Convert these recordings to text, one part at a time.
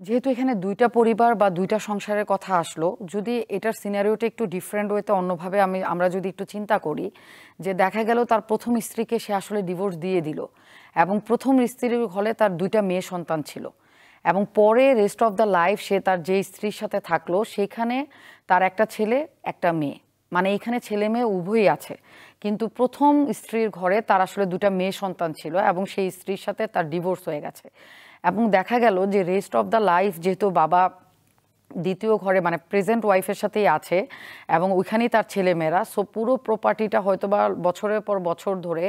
যেহেতু এখানে ২টা পরিবার বা ২টা সংসারের কথা আসলো, যদি এটার সিনারিওটা একটু ডিফারেন্ট ওয়েতে অন্যভাবে আমরা যদি একটু চিন্তা করি, যে দেখা গেল তার ১ম স্ত্রীকে সে আসলে ডিভোর্স দিয়ে দিল এবং ১ম স্ত্রীর হলে তার ২টা মেয়ে সন্তান ছিল এবং পরে রেস্ট অফ দ্য লাইফ সে তার যে স্ত্রীর সাথে থাকলো সেখানে তার একটা ছেলে একটা মেয়ে, মানে এখানে ছেলে মেয়ে উভয়ই আছে, কিন্তু ১ম স্ত্রীর ঘরে তার আসলে ২টা মেয়ে সন্তান ছিল এবং সেই স্ত্রীর সাথে তার ডিভোর্স হয়ে গেছে এবং দেখা গেল যে রেস্ট অফ দ্য লাইফ যেহেতু বাবা দ্বিতীয় ঘরে মানে প্রেজেন্ট ওয়াইফের সাথেই আছে এবং ওইখানেই তার ছেলেমেয়েরা, সো পুরো প্রপার্টিটা হয়তো বা বছরের পর বছর ধরে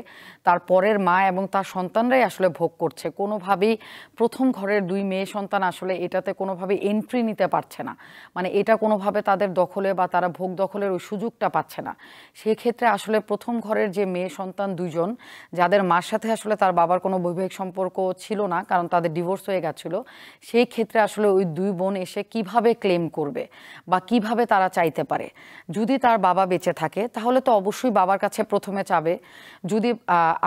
তার পরের মা এবং তার সন্তানরাই আসলে ভোগ করছে। কোনোভাবেই ১ম ঘরের ২ মেয়ে সন্তান আসলে এটাতে কোনোভাবে এন্ট্রি নিতে পারছে না, মানে এটা কোনোভাবে তাদের দখলে বা তারা ভোগ দখলের ওই সুযোগটা পাচ্ছে না। সেক্ষেত্রে আসলে ১ম ঘরের যে মেয়ে সন্তান ২ জন, যাদের মার সাথে আসলে তার বাবার কোনো বৈবাহিক সম্পর্ক ছিল না কারণ তাদের ডিভোর্স হয়ে গেছিলো, সেই ক্ষেত্রে আসলে ওই ২ বোন এসে কিভাবে ক্লেম করবে বা কিভাবে তারা চাইতে পারে। যদি তার বাবা বেঁচে থাকে তাহলে তো অবশ্যই বাবার কাছে প্রথমে চাবে, যদি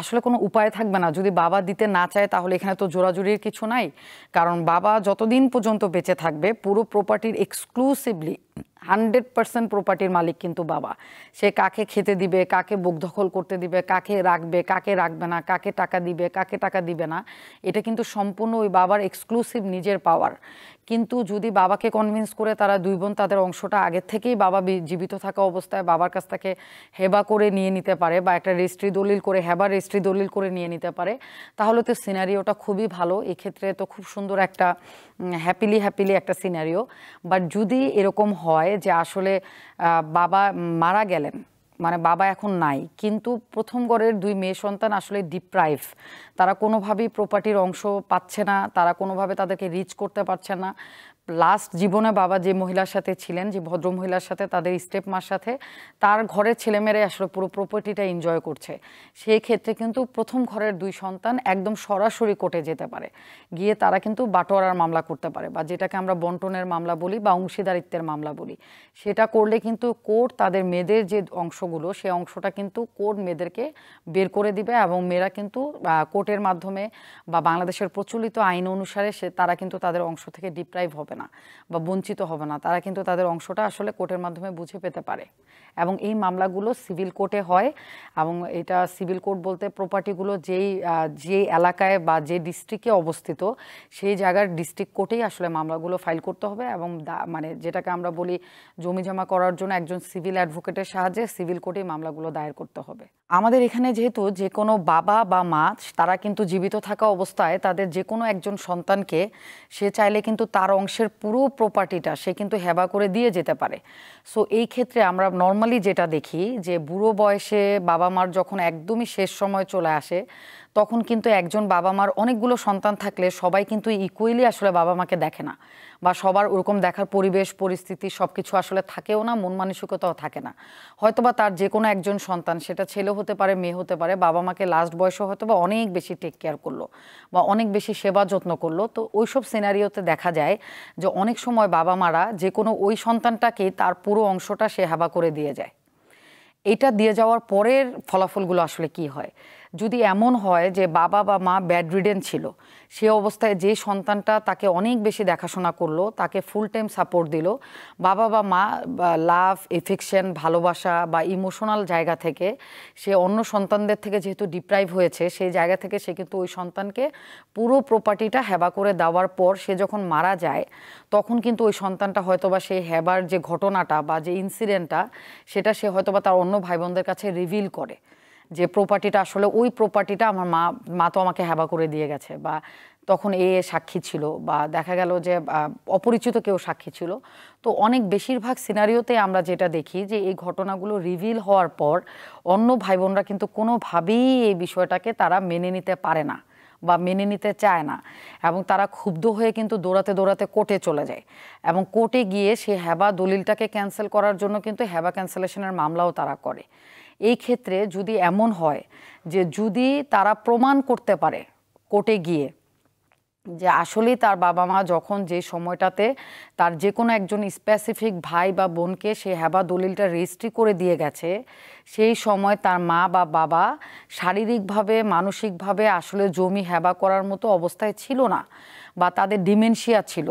আসলে কোনো উপায় থাকবে না, যদি বাবা দিতে না চায় তাহলে এখানে তো জোরাজুরির কিছু নাই, কারণ বাবা যতদিন পর্যন্ত বেঁচে থাকবে পুরো প্রপার্টির এক্সক্লুসিভলি 100% প্রপার্টির মালিক কিন্তু বাবা। সে কাকে খেতে দিবে, কাকে বুক দখল করতে দিবে, কাকে রাখবে না, কাকে টাকা দিবে, কাকে টাকা দিবে না, এটা কিন্তু সম্পূর্ণ ওই বাবার এক্সক্লুসিভ নিজের পাওয়ার। কিন্তু যদি বাবাকে কনভিন্স করে তারা ২ বোন তাদের অংশটা আগের থেকেই বাবা জীবিত থাকা অবস্থায় বাবার কাছ থেকে হেবা করে নিয়ে নিতে পারে বা একটা রেজিস্ট্রি দলিল করে রেজিস্ট্রি দলিল করে নিয়ে নিতে পারে, তাহলে তো সিনারিওটা খুবই ভালো। এক্ষেত্রে তো খুব সুন্দর একটা হ্যাপিলি একটা সিনারিও। বাট যদি এরকম হয় যে আসলে বাবা মারা গেলেন, মানে বাবা এখন নাই, কিন্তু ১ম ঘরের ২ মেয়ে সন্তান আসলে ডিপ্রাইভ, তারা কোনোভাবেই প্রপার্টির অংশ পাচ্ছে না, তারা কোনোভাবে তাদেরকে রিচ করতে পারছে না। লাস্ট জীবনে বাবা যে মহিলার সাথে ছিলেন, যে ভদ্র মহিলার সাথে, তাদের স্টেপ মার সাথে, তার ঘরের ছেলেমেয়েরাই আসলে পুরো প্রপার্টিটা এনজয় করছে। সেই ক্ষেত্রে কিন্তু ১ম ঘরের ২ সন্তান একদম সরাসরি কোর্টে যেতে পারে, গিয়ে তারা কিন্তু বাটোয়ারার মামলা করতে পারে বা যেটাকে আমরা বন্টনের মামলা বলি বা অংশীদারিত্বের মামলা বলি। সেটা করলে কিন্তু কোর্ট তাদের মেয়েদের যে অংশগুলো, সেই অংশটা কিন্তু কোর্ট মেয়েদেরকে বের করে দিবে এবং মেয়েরা কিন্তু কোর্টের মাধ্যমে বা বাংলাদেশের প্রচলিত আইন অনুসারে তারা কিন্তু তাদের অংশ থেকে ডিপ্রাইভ হবে না বা বঞ্চিত হবে না, তারা কিন্তু তাদের অংশটা আসলে কোর্টের মাধ্যমে বুঝে পেতে পারে। এবং এই মামলাগুলো সিভিল কোর্টে হয় এবং এটা সিভিল কোর্ট বলতে প্রপার্টিগুলো যে এলাকায় বা যে ডিস্ট্রিক্টে অবস্থিত সেই জায়গার ডিস্ট্রিক্ট কোর্টেই আসলে মামলাগুলো ফাইল করতে হবে এবং মানে যেটাকে আমরা বলি জমি জমা করার জন্য একজন সিভিল অ্যাডভোকেটের সাহায্যে সিভিল কোর্টেই মামলাগুলো দায়ের করতে হবে। আমাদের এখানে যেহেতু যে কোনো বাবা বা মা তারা কিন্তু জীবিত থাকা অবস্থায় তাদের যে কোনো একজন সন্তানকে সে চাইলে কিন্তু তার অংশের পুরো প্রপার্টিটা সে কিন্তু হেবা করে দিয়ে যেতে পারে। সো এই ক্ষেত্রে আমরা নর্মালি যেটা দেখি যে বুড়ো বয়সে বাবা মার যখন একদমই শেষ সময় চলে আসে, তখন কিন্তু একজন বাবা মার অনেকগুলো সন্তান থাকলে সবাই কিন্তু ইকুয়ালি আসলে বাবা মাকে দেখে না বা সবার ওরকম দেখার পরিবেশ পরিস্থিতি সব কিছু আসলে থাকেও না, মন মানসিকতাও থাকে না। হয়তোবা তার যে কোনো একজন সন্তান, সেটা ছেলে হতে পারে মেয়ে হতে পারে, বাবা মাকে লাস্ট বয়সে হয়তো বা অনেক বেশি টেক কেয়ার করলো বা অনেক বেশি সেবা যত্ন করলো। তো ওইসব সিনারিওতে দেখা যায় যে অনেক সময় বাবা মারা যে কোনো ওই সন্তানটাকেই তার পুরো অংশটা সে হেবা করে দিয়ে যায়। এটা দিয়ে যাওয়ার পরের ফলাফলগুলো আসলে কি হয়, যদি এমন হয় যে বাবা বা মা ব্যাড রিডেন ছিল, সে অবস্থায় যে সন্তানটা তাকে অনেক বেশি দেখাশোনা করলো, তাকে ফুল টাইম সাপোর্ট দিল, বাবা বা মা লাভ এফেকশন ভালোবাসা বা ইমোশনাল জায়গা থেকে সে অন্য সন্তানদের থেকে যেহেতু ডিপ্রাইভ হয়েছে, সেই জায়গা থেকে সে কিন্তু ওই সন্তানকে পুরো প্রপার্টিটা হেবা করে দেওয়ার পর সে যখন মারা যায়, তখন কিন্তু ওই সন্তানটা হয়তোবা সেই হেবার যে ঘটনাটা বা যে ইনসিডেন্টটা, সেটা সে হয়তোবা তার অন্য ভাই বোনদের কাছে রিভিল করে যে প্রপার্টিটা আসলে ওই প্রপার্টিটা আমার মা তো আমাকে হেবা করে দিয়ে গেছে, বা তখন সাক্ষী ছিল, বা দেখা গেল যে অপরিচিত কেউ সাক্ষী ছিল। তো অনেক বেশিরভাগ সিনারিওতে আমরা যেটা দেখি যে এই ঘটনাগুলো রিভিল হওয়ার পর অন্য ভাই বোনরা কিন্তু কোনোভাবেই এই বিষয়টাকে তারা মেনে নিতে পারে না বা মেনে নিতে চায় না, এবং তারা ক্ষুব্ধ হয়ে কিন্তু দৌড়াতে কোর্টে চলে যায় এবং কোর্টে গিয়ে সে হেবা দলিলটাকে ক্যান্সেল করার জন্য কিন্তু হেবা ক্যান্সেলেশনের মামলাও তারা করে। এই ক্ষেত্রে যদি এমন হয় যে যদি তারা প্রমাণ করতে পারে কোর্টে গিয়ে যে আসলেই তার বাবা মা যখন যে সময়টাতে তার যে কোনো একজন স্পেসিফিক ভাই বা বোনকে সে হেবা দলিলটা রেজিস্ট্রি করে দিয়ে গেছে, সেই সময় তার মা বা বাবা শারীরিকভাবে মানসিকভাবে আসলে জমি হেবা করার মতো অবস্থায় ছিল না, বা তাদের ডিমেনশিয়া ছিল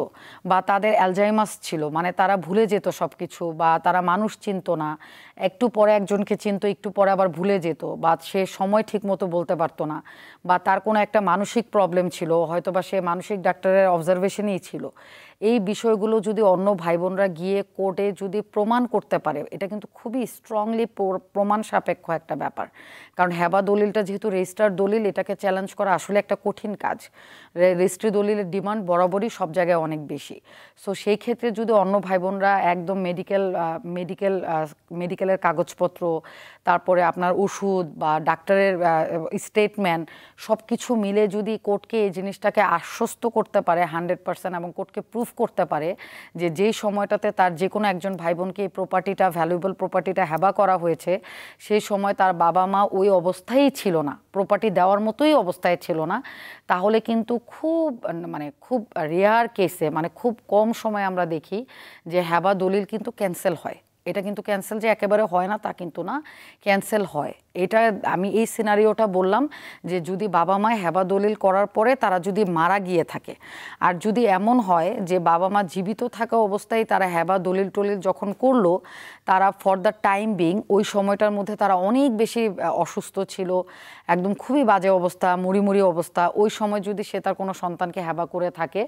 বা তাদের অ্যালজাইমাস ছিল, মানে তারা ভুলে যেত সব কিছু, বা তারা মানুষ চিনতো না, একটু পরে একজনকে চিনতো, একটু পরে আবার ভুলে যেত, বা সে সময় ঠিক মতো বলতে পারতো না, বা তার কোনো একটা মানসিক প্রবলেম ছিল, হয়তো বা সে মানসিক ডাক্তারের অবজারভেশনেই ছিল। এই বিষয়গুলো যদি অন্য ভাই বোনরা গিয়ে কোর্টে যদি প্রমাণ করতে পারে, এটা কিন্তু খুবই স্ট্রংলি প্রমাণ সাপেক্ষ একটা ব্যাপার। কারণ হেবা দলিলটা যেহেতু রেজিস্টার্ড দলিল, এটাকে চ্যালেঞ্জ করা আসলে একটা কঠিন কাজ। রেজিস্ট্রি দলিলের ডিমান্ড বরাবরই সব জায়গায় অনেক বেশি। সো সেই ক্ষেত্রে যদি অন্য ভাই বোনরা একদম মেডিকেলের কাগজপত্র, তারপরে আপনার ওষুধ বা ডাক্তারের স্টেটমেন্ট সব কিছু মিলে যদি কোর্টকে এই জিনিসটাকে আশ্বস্ত করতে পারে 100%, এবং কোর্টকে প্রুফ করতে পারে যে যেই সময়টাতে তার যে কোনো একজন ভাই বোনকে এই প্রপার্টিটা, ভ্যালুয়েবল প্রপার্টিটা হেবা করা হয়েছে, সেই সময় তার বাবা মা ওই অবস্থায় ছিল না, প্রপার্টি দেওয়ার মতোই অবস্থায় ছিল না, তাহলে কিন্তু খুব রেয়ার কেসে, মানে খুব কম সময় আমরা দেখি যে হেবা দলিল কিন্তু ক্যান্সেল হয়। এটা কিন্তু ক্যান্সেল যে একেবারে হয় না তা কিন্তু না, ক্যান্সেল হয়। এটা আমি এই সিনারিওটা বললাম যে যদি বাবা মা হেবা দলিল করার পরে তারা যদি মারা গিয়ে থাকে, আর যদি এমন হয় যে বাবা মা জীবিত থাকা অবস্থায় তারা হেবা দলিল টলিল যখন করলো, তারা ফর দ্য টাইম বিং ওই সময়টার মধ্যে তারা অনেক বেশি অসুস্থ ছিল, একদম খুবই বাজে অবস্থা, মুড়ি অবস্থা, ওই সময় যদি সে তার কোনো সন্তানকে হেবা করে থাকে,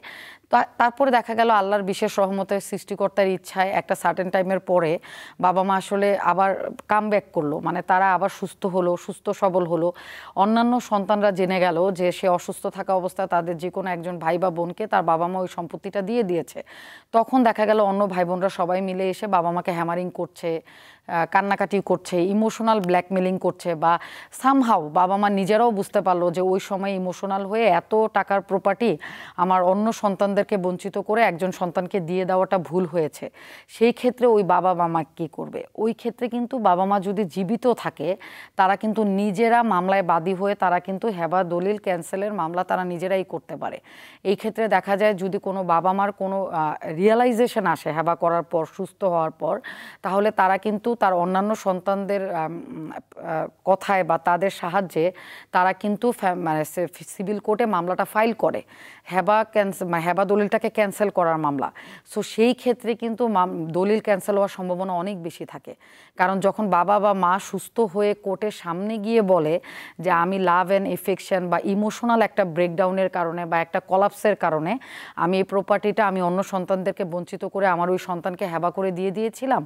তারপরে দেখা গেল আল্লাহর বিশেষ রহমতের সৃষ্টিকর্তার ইচ্ছায় একটা সার্টেন টাইমের পরে বাবা মা আসলে আবার কামব্যাক করলো, মানে তারা আবার সুস্থ হলো, সুস্থ সবল হলো, অন্যান্য সন্তানরা জেনে গেল যে সে অসুস্থ থাকা অবস্থায় তাদের যে কোনো একজন ভাই বা বোনকে তার বাবা মা ওই সম্পত্তিটা দিয়ে দিয়েছে, তখন দেখা গেল অন্য ভাই বোনরা সবাই মিলে এসে বাবা মাকে হ্যামারিং করছে, কান্নাকাটি করছে, ইমোশনাল ব্ল্যাকমেলিং করছে, বা সামহাউ বাবা মা নিজেরাও বুঝতে পারলো যে ওই সময় ইমোশনাল হয়ে এত টাকার প্রপার্টি আমার অন্য সন্তানদেরকে বঞ্চিত করে একজন সন্তানকে দিয়ে দেওয়াটা ভুল হয়েছে। সেই ক্ষেত্রে ওই বাবা মা কী করবে? ওই ক্ষেত্রে কিন্তু বাবা মা যদি জীবিত থাকে, তারা কিন্তু নিজেরা মামলায় বাদী হয়ে তারা কিন্তু হেবা দলিল ক্যান্সেলের মামলা তারা নিজেরাই করতে পারে। এই ক্ষেত্রে দেখা যায় যদি কোনো বাবা মার কোনো রিয়েলাইজেশন আসে হেবা করার পর, সুস্থ হওয়ার পর, তাহলে তারা কিন্তু তার অন্যান্য সন্তানদের কথায় বা তাদের সাহায্যে তারা কিন্তু মানে সিভিল কোর্টে মামলাটা ফাইল করে, হেবা দলিলটাকে ক্যান্সেল করার মামলা। সো সেই ক্ষেত্রে কিন্তু দলিল ক্যান্সেল হওয়ার সম্ভাবনা অনেক বেশি থাকে। কারণ যখন বাবা বা মা সুস্থ হয়ে কোর্টের সামনে গিয়ে বলে যে আমি লাভ অ্যান্ড এফেকশন বা ইমোশনাল একটা ব্রেকডাউনের কারণে বা একটা কলাপসের কারণে আমি এই প্রপার্টিটা আমি অন্য সন্তানদেরকে বঞ্চিত করে আমার ওই সন্তানকে হেবা করে দিয়ে দিয়েছিলাম,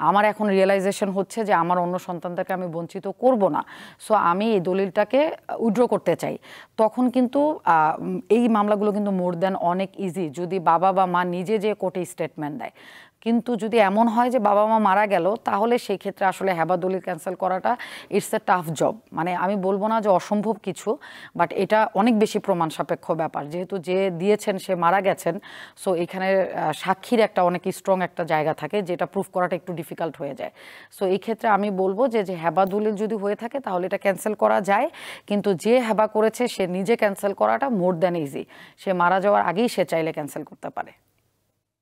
আমার এখন রিয়েলাইজেশন হচ্ছে যে আমার অন্য সন্তানদেরকে আমি বঞ্চিত করব না, সো আমি এই দলিলটাকে উইথড্র করতে চাই, তখন কিন্তু এই মামলাগুলো কিন্তু মোর দ্যান অনেক ইজি যদি বাবা বা মা নিজে যে কোর্টে স্টেটমেন্ট দেয়। কিন্তু যদি এমন হয় যে বাবা মা মারা গেল, তাহলে সেই ক্ষেত্রে আসলে হেবা দলিল ক্যান্সেল করাটা ইটস এ টাফ জব। মানে আমি বলবো না যে অসম্ভব কিছু, বাট এটা অনেক বেশি প্রমাণ সাপেক্ষ ব্যাপার, যেহেতু যে দিয়েছেন সে মারা গেছেন। সো এখানে সাক্ষীর একটা অনেক স্ট্রং একটা জায়গা থাকে, যেটা প্রুফ করাটা একটু ডিফিকাল্ট হয়ে যায়। সো এই ক্ষেত্রে আমি বলবো যে হেবা দলিল যদি হয়ে থাকে তাহলে এটা ক্যান্সেল করা যায়, কিন্তু যে হেবা করেছে সে নিজে ক্যান্সেল করাটা মোর দ্যান ইজি, সে মারা যাওয়ার আগেই সে চাইলে ক্যান্সেল করতে পারে।